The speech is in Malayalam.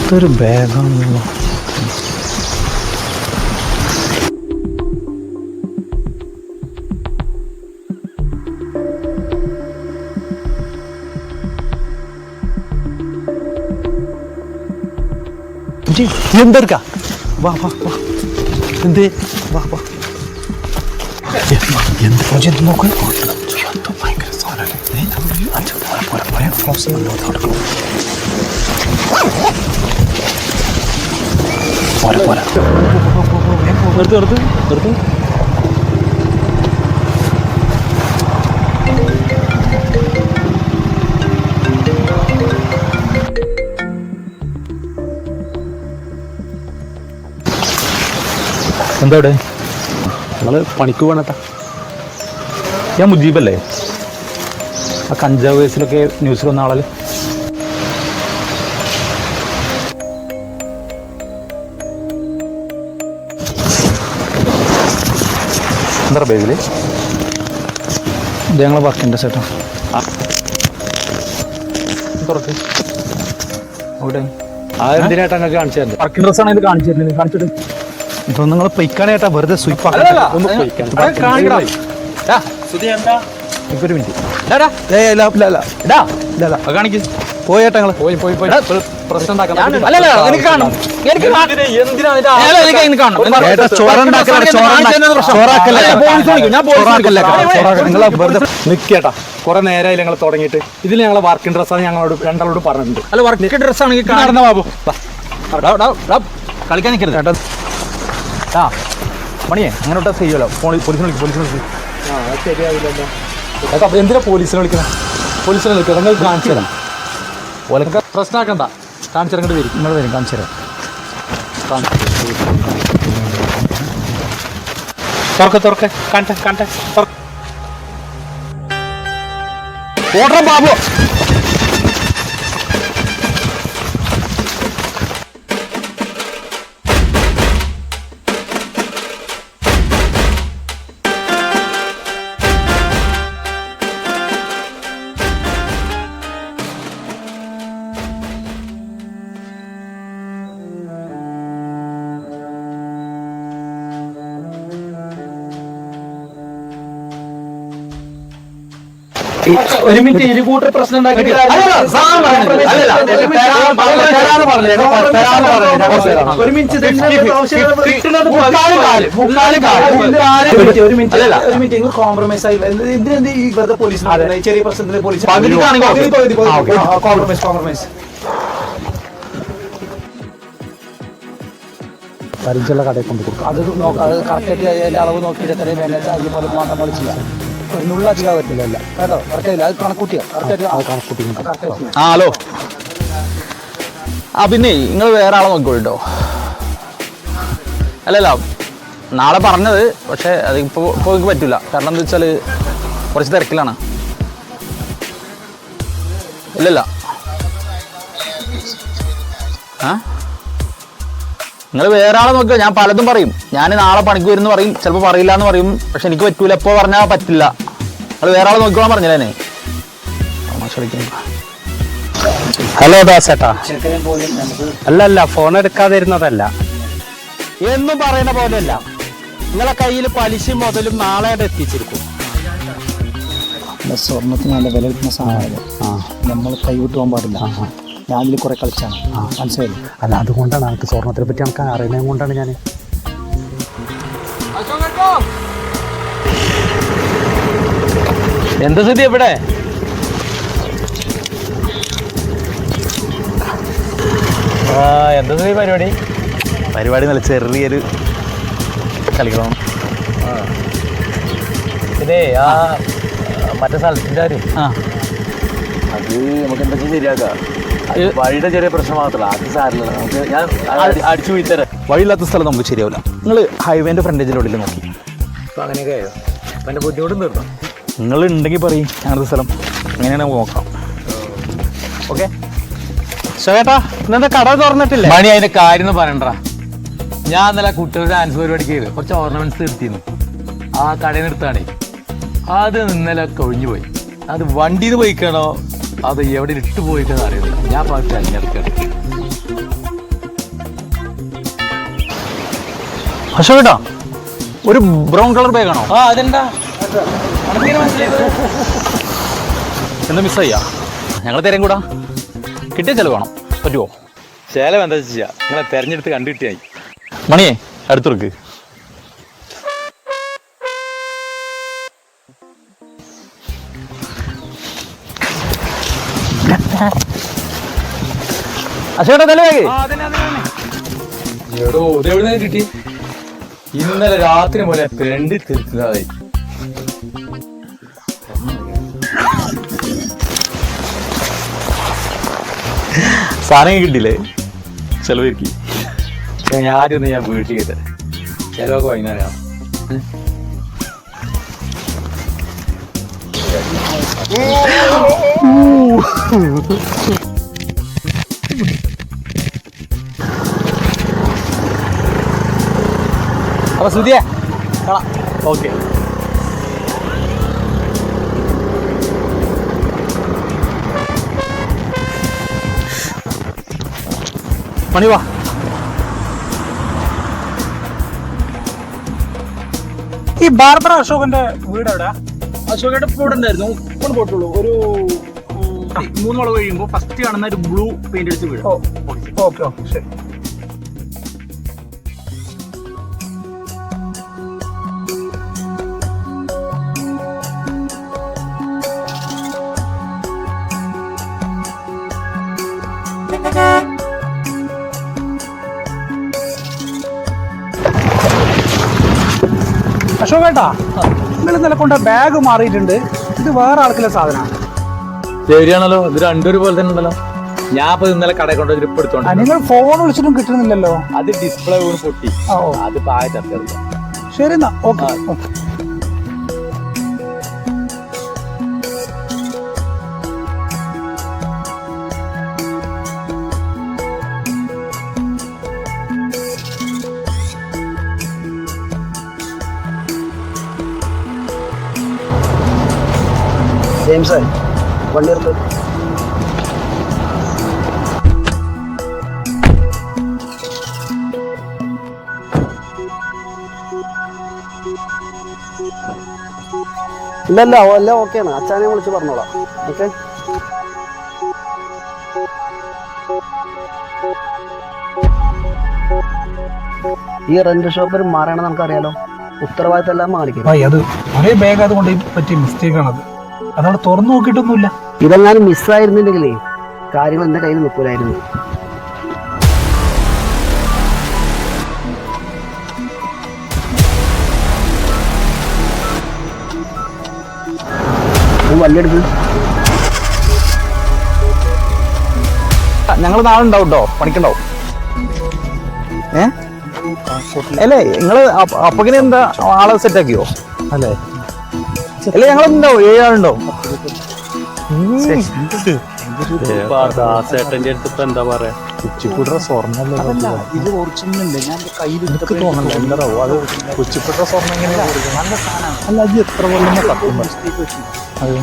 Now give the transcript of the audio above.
എന്തൊരു ബാഗാണല്ലോ. എന്തെടുക്ക വാ വാ വാ എന്ത് വാ വാ എന്ത് എന്ത് നോക്ക് ഭയങ്കര പോരാ പോരാ നിർത്ത് നിർത്ത് നിർത്ത്. എന്താ ഇവിടെ? നിങ്ങൾ പണിക്ക് പോകണട്ടാ. ഞാൻ മുജീബല്ലേ? ആ കഞ്ചാവ് കേസിലൊക്കെ ന്യൂസിൽ വന്ന ആളല്ലേ? എന്താ ബേഗില്? ഇത് ഞങ്ങളെ വർക്കിൻ്റെ സെറ്റാ. തുറക്ക്. അവിടെ ആ എന്തിനായിട്ടാ നിങ്ങൾക്ക് കാണിച്ചു തരുന്നത്? വർക്കിംഗ് ഡ്രസ്സാണ് ഇത് കാണിച്ചു തരുന്നത്. കാണിച്ചിട്ട് ഇപ്പൊ നിങ്ങൾ പൊയ്ക്കാനായിട്ടാ വെറുതെ സ്വീപ്പാക്കി. ഒരു മിനിറ്റ് കാണിക്ക്. പോയേട്ടാ ഞങ്ങള് പോയി പോയി പോയി പ്രശ്നം നിക്കേട്ടാ. കുറെ നേരമായി ഞങ്ങൾ തുടങ്ങിയിട്ട്. ഇതിൽ ഞങ്ങളെ വർക്കിംഗ് ഡ്രസ്സാണ് ഞങ്ങളോട് രണ്ടാളോട് പറഞ്ഞിട്ടുണ്ട്. അല്ല വർക്കിംഗ് ഡ്രസ് ആണെങ്കിൽ നടന്ന ബാബു കളിക്കാൻ നിൽക്കരുത് ചേട്ടാ. ആ മണിയേ അങ്ങനെ ഒട്ടാ ചെയ്യുമല്ലോ. പോലീസിനെ വിളിക്കും. പോലീസിനെ വിളിക്കും. ആ ശരിയാവില്ലല്ലോ. അപ്പം എന്തിനാ പോലീസിനെ വിളിക്കണം? പോലീസിനെ വിളിക്കുക. നിങ്ങൾ കാണിച്ചു തരാം. ഓലൊക്കെ പ്രശ്നമാക്കണ്ട. കാണിച്ചിറങ്ങേണ്ടി വരും. നിങ്ങൾ വരും കാണിച്ചു തരാം. തുറക്കെ കാണട്ടെ കാണട്ടെ. ഓടണം ബാബു. ഒരു മിനിറ്റ്. ഇരു കൂട്ടർ പ്രശ്നം കോംപ്രമൈസ് ആയി. എന്തിനെന്ത് ഈ വെറുതെ പോലീസിന് ചെറിയ പ്രശ്നത്തിന് പോലീസ് കോംപ്രമൈസ് പരിചയമുള്ള കടയിൽ കൊണ്ട് കൊടുക്കും. അത് അത് കറക്റ്റായിട്ട് അതിൻ്റെ അളവ് നോക്കിയിട്ട് എത്രയും വേണ്ട അതുപോലെ മാത്രം പോലെ ചെയ്യാം. അതിനുള്ള അധികം പറ്റില്ല കേട്ടോ. കറക്റ്റായില്ല. അത് കണക്കൂട്ടിയാ കറക്റ്റായിട്ട്. ആ ഹലോ. ആ പിന്നെ നിങ്ങൾ വേറെ ആളെ നോക്കിക്കോട്ടോ. അല്ലല്ല നാളെ പറഞ്ഞത്. പക്ഷേ അത് ഇപ്പോൾ എനിക്ക് പറ്റില്ല. കാരണം എന്താ വെച്ചാൽ കുറച്ച് തിരക്കിലാണ്. ഇല്ലല്ല ആ നിങ്ങൾ വേറെ ആളെ നോക്കുക. ഞാൻ പലതും പറയും. ഞാൻ നാളെ പണിക്ക് വരുമെന്ന് പറയും. ചിലപ്പോൾ പറയില്ല എന്ന് പറയും. പക്ഷെ എനിക്ക് പറ്റൂല. എപ്പോൾ പറഞ്ഞാൽ പറ്റില്ല. നിങ്ങൾ വേറെ ആളെ നോക്കിക്കോളാൻ പറഞ്ഞില്ലേ? ഹലോ ദാസേട്ടാ. അല്ലല്ല ഫോൺ എടുക്കാതിരുന്നതല്ല. എന്നും പറയുന്ന പോലെയല്ല. നിങ്ങളെ കയ്യിൽ പലിശയും മുതലും നാളെ എത്തിച്ചിരിക്കും. സ്വർണ്ണത്തിന് നല്ല വില കിട്ടുന്ന സാധനം. നമ്മൾ കൈവിട്ട് പോകാൻ പാടില്ല. ഞാനിൽ കുറെ കളിച്ചാണ്. മനസ്സിലായില്ല? അല്ല അതുകൊണ്ടാണ് എനിക്ക് സ്വർണ്ണത്തിനെ പറ്റി നമുക്ക് അറിയുന്നത് കൊണ്ടാണ് ഞാൻ. എന്താ സ്ഥിതി എവിടെ? എന്താ സ്ഥിതി പരിപാടി? പരിപാടി നല്ല ചെറിയൊരു കളിക്കണം. ഇതേ ആ മറ്റേ സ്ഥലത്തിൻ്റെ കാര്യം അത് നമുക്ക് എന്തൊക്കെ ശരിയാക്കാം. വഴിയുടെ ചെറിയ പ്രശ്നം മാത്രമല്ല. അത് സാരില്ല. നമുക്ക് ഞാൻ അടിച്ചു വീഴ്ത്തരാം. വഴിയില്ലാത്ത സ്ഥലം നമുക്ക് ശരിയാവില്ല. നിങ്ങൾ ഹൈവേൻ്റെ ഫ്രണ്ടേജിലോട്ടിൽ നോക്കി. അപ്പോൾ അങ്ങനെയൊക്കെ ആയോ? അപ്പം എൻ്റെ ബുദ്ധിമുട്ടും തീർന്നോ? നിങ്ങൾ ഉണ്ടെങ്കിൽ പറയും അങ്ങനത്തെ സ്ഥലം. അങ്ങനെയാണ് നോക്കാം. ഓക്കെ ചേട്ടാ. ഇന്നെന്താ കട തുറന്നിട്ടില്ല? മണി അതിൻ്റെ കാര്യം ഒന്നും പറയണ്ട. ഞാൻ ഇന്നലെ കുട്ടികളുടെ ഡാൻസ് പരിപാടിക്ക് ചെയ്ത് കുറച്ച് ഓർണമെന്റ്സ് നിർത്തിയിരുന്നു. ആ കടയിൽ നിർത്താണേ. അത് ഇന്നലെ കൊഴിഞ്ഞു പോയി. അത് വണ്ടിയിൽ നിന്ന് പോയിക്കാണോ അത് എവിടെ ഇട്ട് പോയിട്ടെന്ന് അറിയില്ല. ഞാൻ പറഞ്ഞ തിരഞ്ഞെടുക്കണം. അശോകേട്ടാ, ഒരു ബ്രൗൺ കളർ ബാഗാണോ? ആ അതെന്താ എന്താ മിസ്സായ്യാ? ഞങ്ങൾ തരം കൂടാ, കിട്ടിയ ചെലവ് വേണം, പറ്റുമോ? ചിലവ് എന്താ ചെയ്യാ, നിങ്ങളെ തെരഞ്ഞെടുത്ത് കണ്ടുകിട്ടിയായി. മണിയേ അടുത്തുർക്ക്. അശോകേട്ടാ തല ബാഗ്. എടോ ഇതെവിടെ കിട്ടി? ഇന്നലെ രാത്രി പോലെ തെണ്ടി തീർക്കുന്നതായി. സാധനം കിട്ടിയില്ലേ? ചെലവിരിക്കി. ആദ്യമൊന്നും ഞാൻ വീട്ടിൽ ചെയ്തത്, ചിലവൊക്കെ വൈകുന്നേരം. അപ്പൊ സുധിയെ കാണാം. ഓക്കെ. മണി വാ. ഈ ബാർബറ അശോകന്റെ വീട് എവിടെ? അശോകന്റെ ഇവിടെ ഉണ്ടായിരുന്നു, ഇപ്പോൾ പോയിട്ടുള്ളൂ. ഒരു 3 വളവ് കഴിയുമ്പോൾ ഫസ്റ്റ് കാണുന്ന ഒരു ബ്ലൂ പെയിന്റ് അടിച്ച വീട്. ഓക്കെ ഓക്കെ ശരി. അശോകേട്ടാ, നിങ്ങൾ ഇന്നലെ കൊണ്ട് ബാഗ് മാറിയിട്ടുണ്ട്. ഇത് വേറെ ആൾക്കുള്ള സാധനമാണ്. ശരിയാണല്ലോ, ഇത് രണ്ടൊരു പോലെ തന്നെ ഉണ്ടല്ലോ. ഞാൻ ഇപ്പൊ ഇന്നലെ കടയിൽ കൊണ്ട് ഗ്രിപ്പ് എടുത്തോണ്ട്. നിങ്ങൾ ഫോൺ വിളിച്ചിട്ടും കിട്ടുന്നില്ലല്ലോ. അത് ഡിസ്പ്ലേ വീണ് പൊട്ടി. അത് പായ തട്ടരുത്. ശരി എന്നാ, ഓക്കെ ഓക്കെ. ജെയിംസ് വണ്ടി എടുത്ത്. ഇല്ലല്ല എല്ലാം ഓക്കെയാണ്. അച്ഛനെ വിളിച്ച് പറഞ്ഞോളാം. ഓക്കെ. ഈ റെന്റ് ഷോപ്പിൽ മാറണം നമുക്കറിയാലോ. ഉത്തരവാദിത്തം എല്ലാം കാണിക്കും. അത് ഒരേ ബാഗ് അതുകൊണ്ട് പറ്റിയ മിസ്റ്റേക്ക് ആണത്. അതവിടെ തുറന്നു നോക്കിയിട്ടൊന്നുമില്ല. ഇതെങ്ങാനും മിസ്സായിരുന്നില്ലെങ്കിലേ കാര്യങ്ങൾ എന്റെ കയ്യിൽ നിൽക്കൂലായിരുന്നു. വള്ളിയെടുത്ത്. ഞങ്ങൾ നാളെ ഉണ്ടാവും കേട്ടോ, പണിക്കുണ്ടാവും. അല്ലേ നിങ്ങള് അപ്പക്കിനെ എന്താ ആളെ സെറ്റ് ആക്കിയോ? അല്ലേ അല്ലേ ഞങ്ങളുണ്ടാവും, 7 ആളുണ്ടാവും. ദാസേട്ടന്റെ അടുത്ത് ഇപ്പൊ എന്താ പറയാ, കുച്ചിപ്പുട്ര സ്വർണ്ണല്ലേ ഇത് ഒറിജിനൽ ഉണ്ട്. ഞാൻ കയ്യിൽ തോന്നണ്ട എന്താണോ അത്. കുച്ചിപ്പുട്ര സ്വർണ്ണം എങ്ങനെ നല്ല സാധനമാണ്. അല്ല അത് എത്ര കൊല്ലം സത്യം അത്